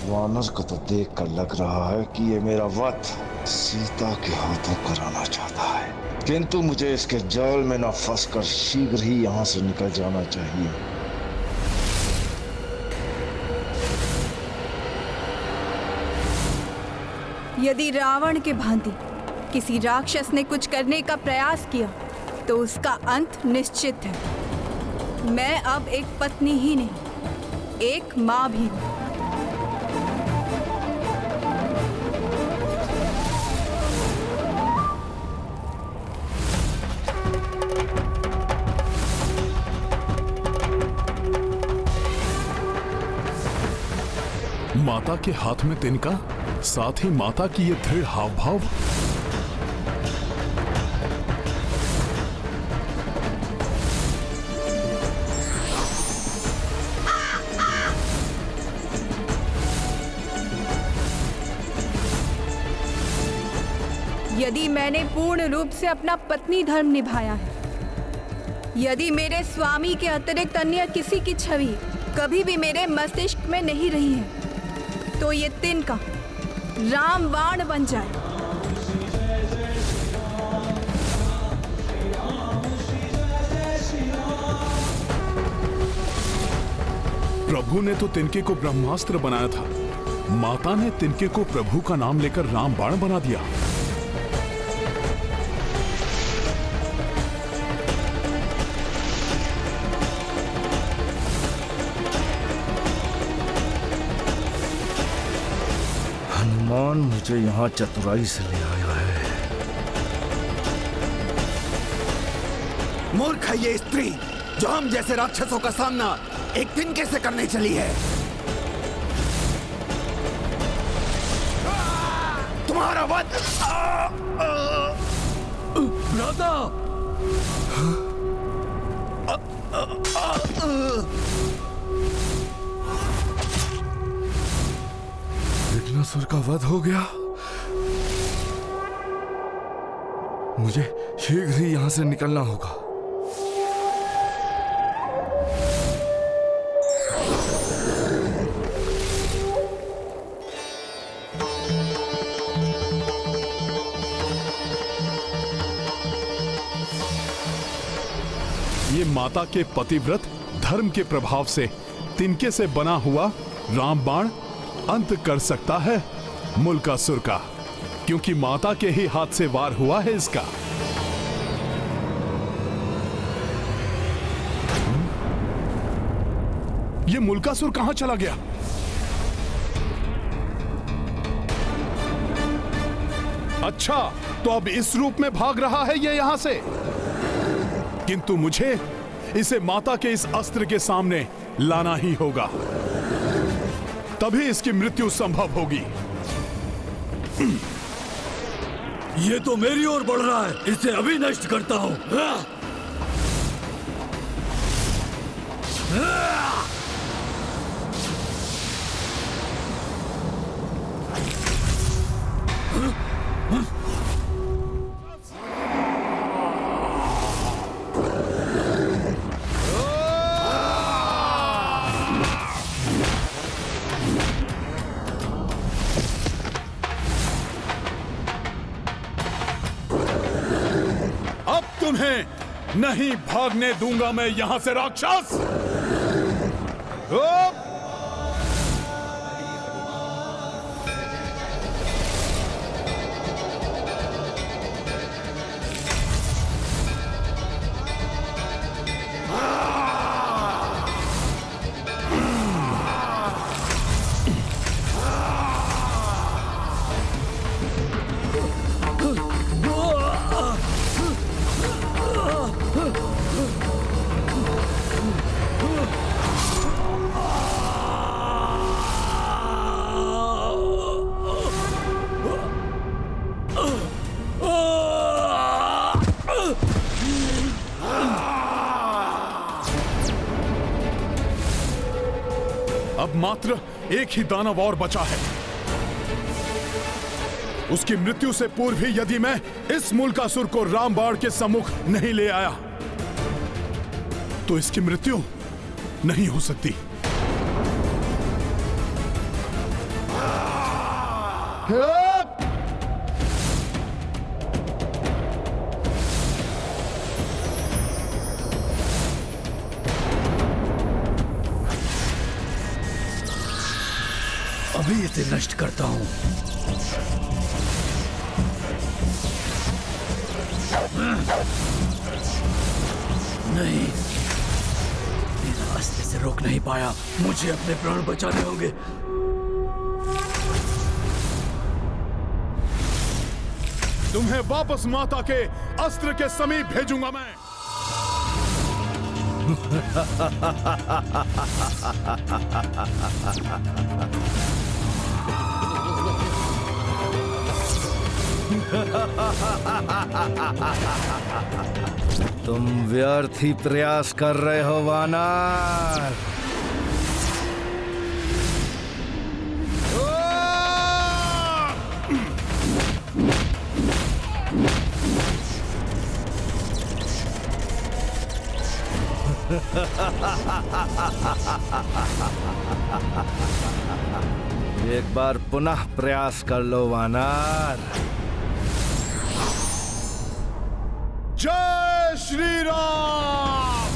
वानर को तो देखकर लग रहा है कि ये मेरा वध सीता के हाथों कराना चाहता है, किंतु मुझे इसके जाल में न फंसकर शीघ्र ही यहाँ से निकल जाना चाहिए। यदि रावण के भांति किसी राक्षस ने कुछ करने का प्रयास किया तो उसका अंत निश्चित है। मैं अब एक पत्नी ही नहीं, एक माँ भी हूँ। माता के हाथ में तिनका, साथ ही माता की ये दृढ़ हाव भाव। यदि मैंने पूर्ण रूप से अपना पत्नी धर्म निभाया है, यदि मेरे स्वामी के अतिरिक्त अन्य किसी की छवि कभी भी मेरे मस्तिष्क में नहीं रही है, तो ये तिनका रामबाण बन जाए। प्रभु ने तो तिनके को ब्रह्मास्त्र बनाया था, माता ने तिनके को प्रभु का नाम लेकर रामबाण बना दिया। हनुमान मुझे यहाँ चतुराई से ले आया है। मूर्ख है ये स्त्री जो हम जैसे राक्षसों का सामना एक तिनके से करने चली है। तुम्हारा वध भ्राता! विघ्नासुर का वध हो गया। मुझे शीघ्र ही यहां से निकलना होगा। ये माता के पतिव्रत धर्म के प्रभाव से तिनके से बना हुआ रामबाण अंत कर सकता है मुल्कासुर का, क्योंकि माता के ही हाथ से वार हुआ है इसका। ये मुल्कासुर कहां चला गया? अच्छा, तो अब इस रूप में भाग रहा है ये यहां से। किंतु मुझे इसे माता के इस अस्त्र के सामने लाना ही होगा, तभी इसकी मृत्यु संभव होगी। ये तो मेरी ओर बढ़ रहा है, इसे अभी नष्ट करता हूं। तुम्हें नहीं भागने दूंगा मैं यहां से राक्षस। अब मात्र एक ही दानव और बचा है। उसकी मृत्यु से पूर्व ही यदि मैं इस मुल्कासुर को रामबाण के सम्मुख नहीं ले आया तो इसकी मृत्यु नहीं हो सकती। अभी इसे नष्ट करता हूं। नहीं, मेरा अस्त्र से रोक नहीं पाया। मुझे अपने प्राण बचाने होंगे। तुम्हें वापस माता के अस्त्र के समीप भेजूंगा मैं। तुम व्यर्थ ही प्रयास कर रहे हो वानर। एक बार पुनः प्रयास कर लो वानर। जय श्री राम।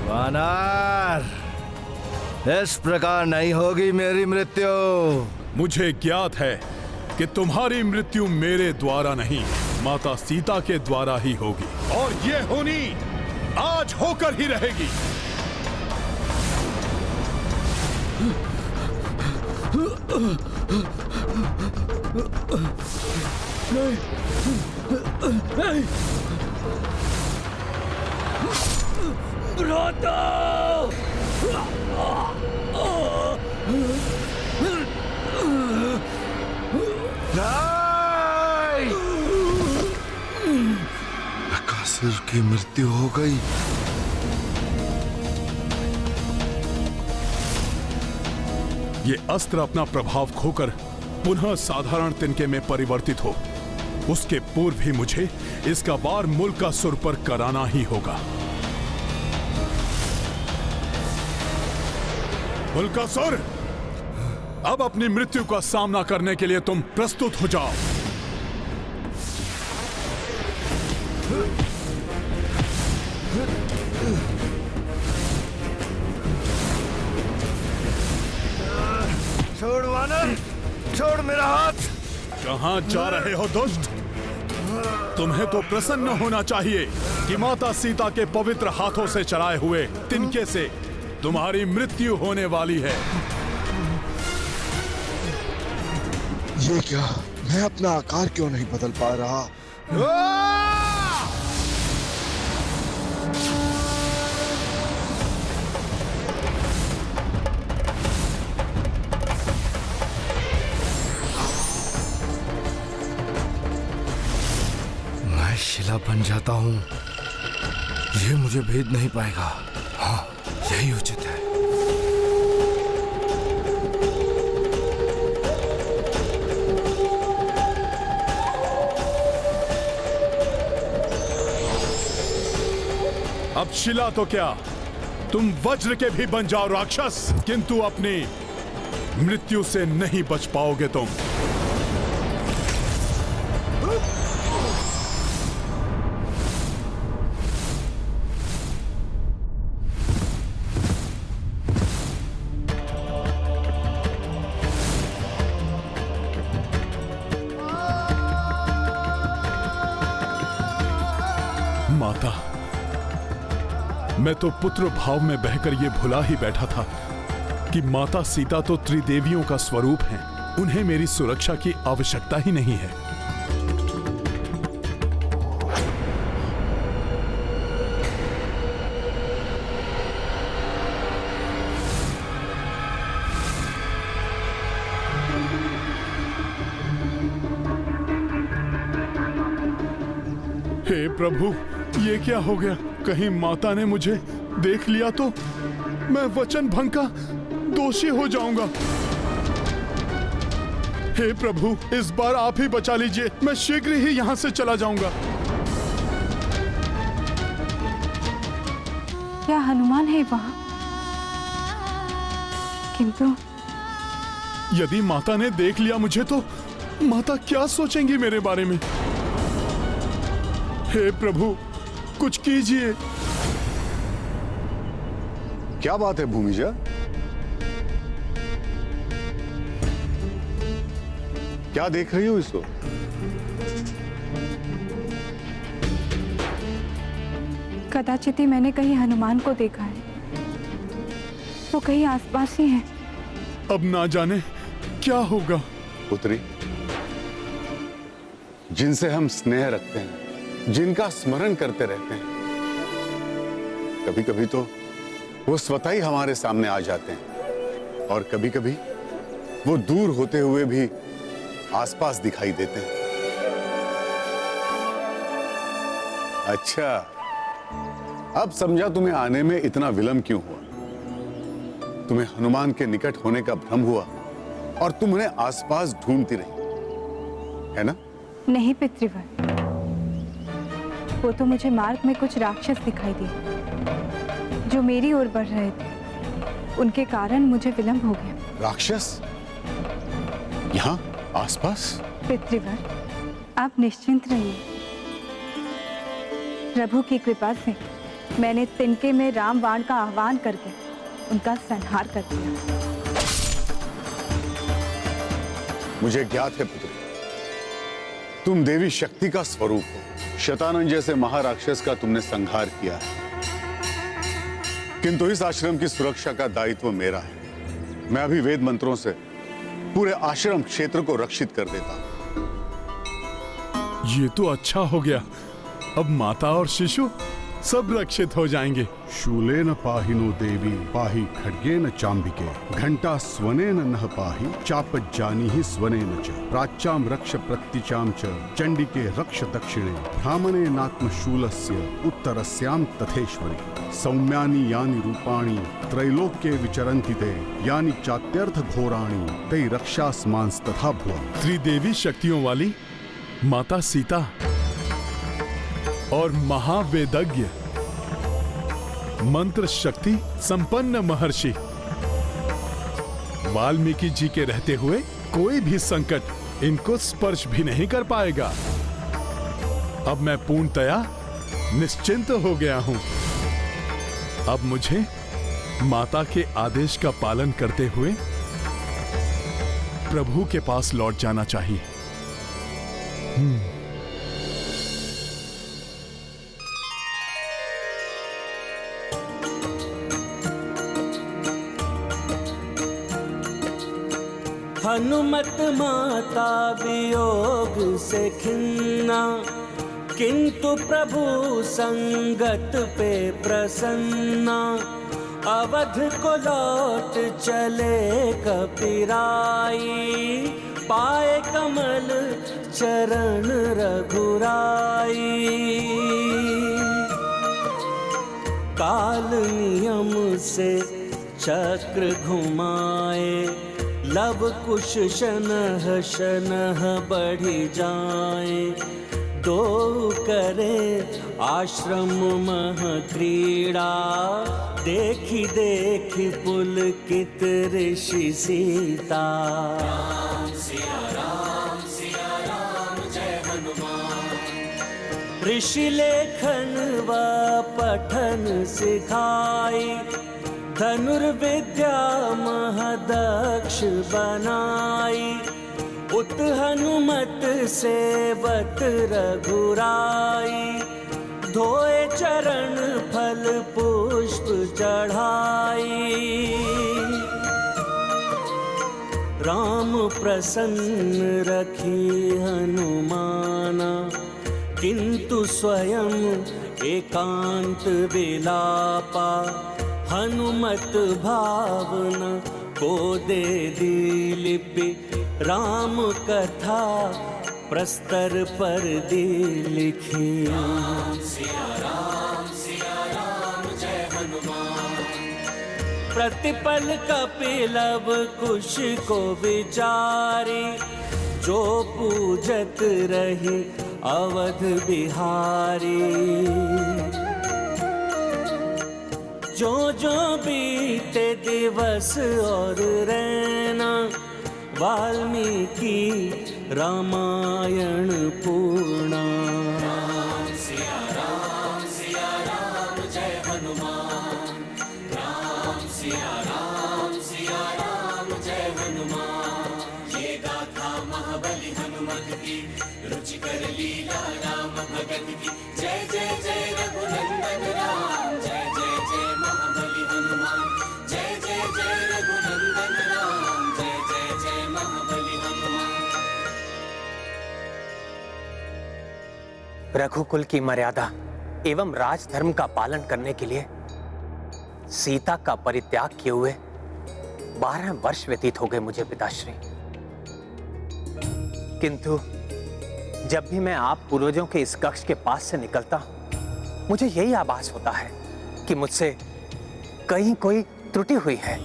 वानर, इस प्रकार नहीं होगी मेरी मृत्यु। मुझे ज्ञात है कि तुम्हारी मृत्यु मेरे द्वारा नहीं, माता सीता के द्वारा ही होगी, और ये होनी आज होकर ही रहेगी। नहीं। भ्राता! बकासुर की मृत्यु हो गई। ये अस्त्र अपना प्रभाव खोकर पुनः साधारण तिनके में परिवर्तित हो, उसके पूर्व ही मुझे इसका वार मुल्कासुर पर कराना ही होगा। मुल्कासुर, अब अपनी मृत्यु का सामना करने के लिए तुम प्रस्तुत हो जाओ। छोड़ वानर, छोड़ मेरा हाथ। कहां जा रहे हो दुष्ट? तुम्हें तो प्रसन्न होना चाहिए कि माता सीता के पवित्र हाथों से चलाए हुए तिनके से तुम्हारी मृत्यु होने वाली है। ये क्या? मैं अपना आकार क्यों नहीं बदल पा रहा? मैं शिला बन जाता हूं, ये मुझे भेद नहीं पाएगा। हाँ, यही उचित है। अब शिला तो क्या, तुम वज्र के भी बन जाओ राक्षस, किंतु अपनी मृत्यु से नहीं बच पाओगे तुम। माता, मैं तो पुत्र भाव में बहकर ये भुला ही बैठा था कि माता सीता तो त्रिदेवियों का स्वरूप हैं। उन्हें मेरी सुरक्षा की आवश्यकता ही नहीं है। हे प्रभु, ये क्या हो गया? कहीं माता ने मुझे देख लिया तो मैं वचन भंग का दोषी हो जाऊंगा। हे प्रभु, इस बार आप ही बचा लीजिए। मैं शीघ्र ही यहाँ से चला जाऊंगा। क्या हनुमान है वहाँ? किंतु यदि माता ने देख लिया मुझे तो माता क्या सोचेंगी मेरे बारे में? हे प्रभु, कुछ कीजिए। क्या बात है भूमिजा? क्या देख रही हो इसको? कदाचित ही मैंने कहीं हनुमान को देखा है। वो कहीं आसपास ही है। अब ना जाने क्या होगा। पुत्री, जिनसे हम स्नेह रखते हैं, जिनका स्मरण करते रहते हैं, कभी कभी तो वो स्वतः ही हमारे सामने आ जाते हैं और कभी कभी वो दूर होते हुए भी आसपास दिखाई देते हैं। अच्छा, अब समझा तुम्हें आने में इतना विलंब क्यों हुआ। तुम्हें हनुमान के निकट होने का भ्रम हुआ और तुम उन्हें आसपास ढूंढती रही, है ना? नहीं पितृवर, वो तो मुझे मार्ग में कुछ राक्षस दिखाई दिए जो मेरी ओर बढ़ रहे थे। उनके कारण मुझे विलंब हो गया। राक्षस यहाँ आसपास? पितृवर, आप निश्चिंत रहिए। प्रभु की कृपा से मैंने तिनके में राम बाण का आह्वान करके उनका संहार कर दिया। मुझे ज्ञात है पुत्री, तुम देवी शक्ति का स्वरूप हो। शतानन जैसे महाराक्षस का तुमने संहार किया है, किंतु इस आश्रम की सुरक्षा का दायित्व मेरा है। मैं अभी वेद मंत्रों से पूरे आश्रम क्षेत्र को रक्षित कर देता हूं। ये तो अच्छा हो गया। अब माता और शिशु सब रक्षित हो जाएंगे। शूलेन पाहिनो देवी पाहि खड्गेन चांबिके घंटा स्वनेन नह पाहि चापज्जानी ही स्वनेन च प्राच्याम रक्ष प्रत्युचाम च चंडिके रक्ष दक्षिणे ब्राह्मणे नात्म शूलस्य उत्तरस्याम तथेश्वरी सौम्यानि यानि रूपाणि त्रैलोक्ये विचरन्ति ते यानि चात्यर्थ घोराणि ते रक्षास्मांस तथा भुव। त्रिदेवी शक्तियों वाली माता सीता और महावेदज्ञ मंत्र शक्ति संपन्न महर्षि वाल्मीकि जी के रहते हुए कोई भी संकट इनको स्पर्श भी नहीं कर पाएगा। अब मैं पूर्णतया निश्चिंत हो गया हूं। अब मुझे माता के आदेश का पालन करते हुए प्रभु के पास लौट जाना चाहिए। हनुमत माता वियोग से खिन्ना, किंतु प्रभु संगत पे प्रसन्ना। अवध को लौट चले कपिराई, पाए कमल चरण रघुराई। काल नियम से चक्र घुमाए, लव कुश शनह शनह बढ़ी जाए। दो करे आश्रम मह क्रीड़ा, देखी देखी पुलकित ऋषि सीता। ऋषि लेखन व पठन सिखाई, धनुर्विद्या महदक्ष बनाई। उत हनुमत सेवत रघुराई, धोए चरण फल पुष्प चढ़ाई। राम प्रसन्न रखी हनुमाना, किंतु स्वयं एकांत विलापा। हनुमत भावना को दे दी लिपि, राम कथा प्रस्तर पर दी लिखी। प्रतिपल कपिलव कुश को विचारी, जो पूजत रही अवध बिहारी। जो जो बीते दिवस और रैना, वाल्मीकि रामायण पूर्णा। राम सिया राम जय हनुमान, राम सिया राम जय हनुमान। ये गाथा महाबली हनुमत की, रुचिकर लीला राम भगत की। जय जय जय रघुनंदन राम, जय जय जय महाबली हनुमान। जय जय जय रघुनंदन राम, जय जय जय महाबली हनुमान। रघुकुल की मर्यादा एवं राजधर्म का पालन करने के लिए सीता का परित्याग किए हुए 12 वर्ष व्यतीत हो गए मुझे पिताश्री। किंतु जब भी मैं आप पूर्वजों के इस कक्ष के पास से निकलता हूं, मुझे यही आभास होता है कि मुझसे कहीं कोई त्रुटि हुई है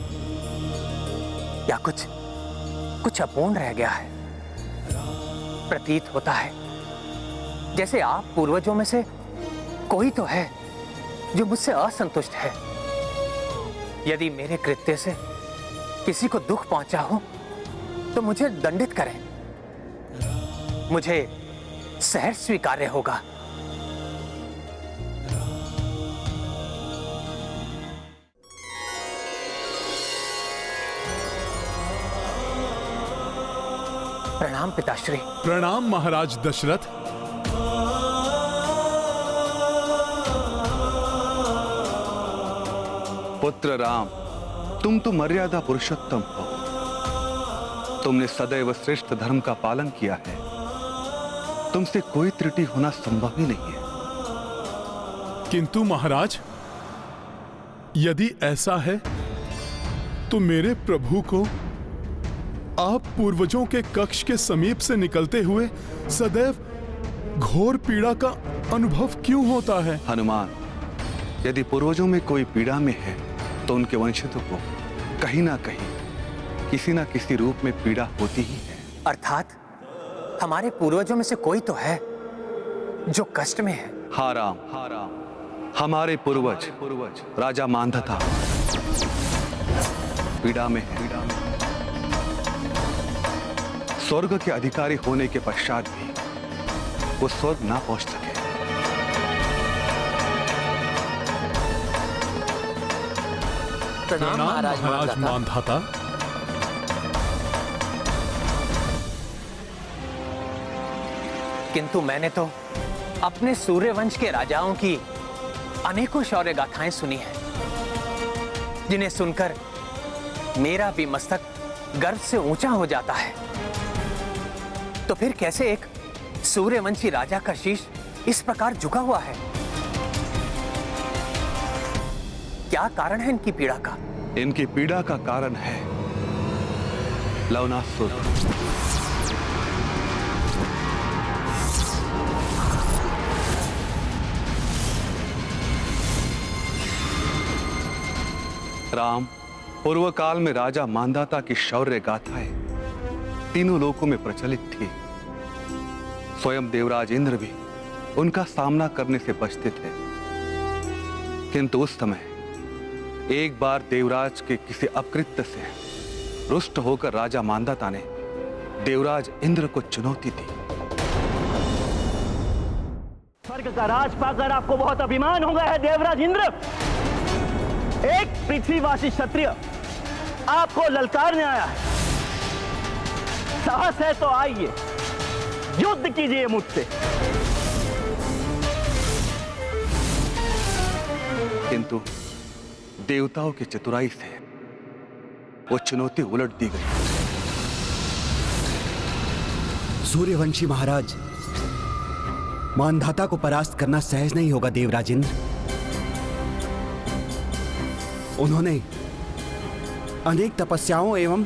या कुछ अपूर्ण रह गया है। प्रतीत होता है जैसे आप पूर्वजों में से कोई तो है जो मुझसे असंतुष्ट है। यदि मेरे कृत्य से किसी को दुख पहुंचा हो तो मुझे दंडित करें, मुझे सहर्ष स्वीकार्य होगा। प्रणाम पिताश्री। प्रणाम महाराज दशरथ। पुत्र राम, तुम तो मर्यादा पुरुषोत्तम हो। तुमने सदैव श्रेष्ठ धर्म का पालन किया है। तुमसे कोई त्रुटि होना संभव ही नहीं है। किंतु महाराज, यदि ऐसा है तो मेरे प्रभु को आप पूर्वजों के कक्ष के समीप से निकलते हुए सदैव घोर पीड़ा का अनुभव क्यों होता है? हनुमान, यदि पूर्वजों में कोई पीड़ा में है तो उनके वंशजों को कहीं ना कहीं किसी ना किसी रूप में पीड़ा होती ही है। अर्थात हमारे पूर्वजों में से कोई तो है जो कष्ट में है। हाँ राम, हमारे पूर्वज राजा मांधाता पीड़ा में है। स्वर्ग के अधिकारी होने के पश्चात भी वो स्वर्ग ना पहुंच सके। प्रणाम महाराज मांधाता। किंतु मैंने तो अपने सूर्यवंश के राजाओं की अनेकों शौर्य गाथाएं सुनी हैं, जिन्हें सुनकर मेरा भी मस्तक गर्व से ऊंचा हो जाता है। तो फिर कैसे एक सूर्यवंशी राजा का शीश इस प्रकार झुका हुआ है? क्या कारण है इनकी पीड़ा का? इनकी पीड़ा का कारण है लवनासुर। राम, पूर्व काल में राजा मांधाता की शौर्य गाथाएं तीनों लोकों में प्रचलित थी। स्वयं देवराज इंद्र भी उनका सामना करने से बचते थे। किंतु उस समय एक बार देवराज के किसी अपकृत्य से रुष्ट होकर राजा मांधाता ने देवराज इंद्र को चुनौती दी। स्वर्ग का राज पाकर आपको बहुत अभिमान हो गया है देवराज इंद्र। एक पृथ्वीवासी क्षत्रिय आपको ललकारने आया है। साहस है तो आइए, युद्ध कीजिए मुझसे। किंतु देवताओं की चतुराई से वो चुनौती उलट दी गई। सूर्यवंशी महाराज, मांधाता को परास्त करना सहज नहीं होगा देवराज इंद्र। उन्होंने अनेक तपस्याओं एवं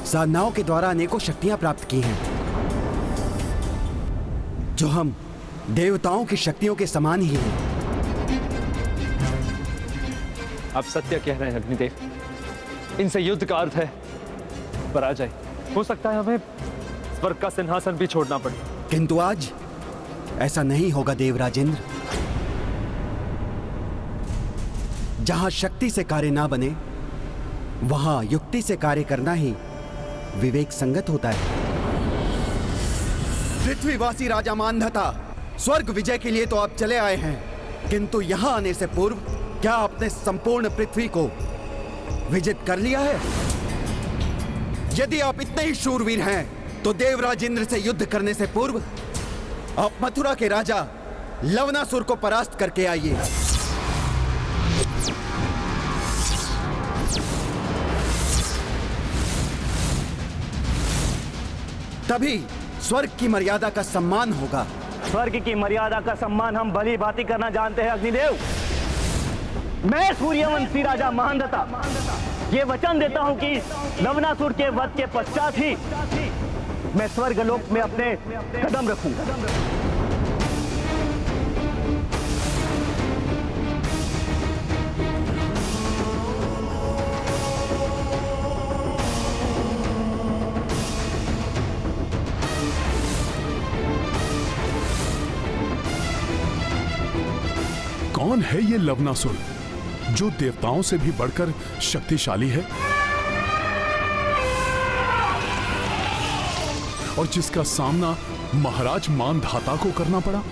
साधनाओं के द्वारा अनेकों शक्तियां प्राप्त की हैं, जो हम देवताओं की शक्तियों के समान ही हैं। आप सत्य कह रहे हैं अग्निदेव। इनसे युद्ध का अर्थ है पराजय। हो सकता है हमें स्वर्ग का सिंहासन भी छोड़ना पड़े। किंतु आज ऐसा नहीं होगा देवराजेंद्र। जहां शक्ति से कार्य ना बने वहां युक्ति से कार्य करना ही विवेक संगत होता है। पृथ्वीवासी राजा मानधता, स्वर्ग विजय के लिए तो आप चले आए हैं, किंतु यहां आने से पूर्व क्या आपने संपूर्ण पृथ्वी को विजित कर लिया है? यदि आप इतने ही शूरवीर हैं तो देवराज इंद्र से युद्ध करने से पूर्व आप मथुरा के राजा लवनासुर को परास्त करके आइए। तभी स्वर्ग की मर्यादा का सम्मान होगा। स्वर्ग की मर्यादा का सम्मान हम भली भांति करना जानते हैं अग्निदेव। मैं सूर्यवंशी राजा मानधता ये वचन देता हूं कि लवनासुर के वध के पश्चात ही मैं स्वर्गलोक में अपने कदम रखूंगा। कौन है ये लवनासुर जो देवताओं से भी बढ़कर शक्तिशाली है और जिसका सामना महाराज मानधाता को करना पड़ा?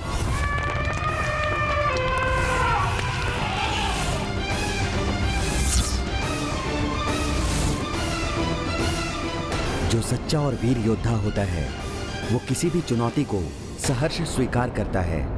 जो सच्चा और वीर योद्धा होता है वो किसी भी चुनौती को सहर्ष स्वीकार करता है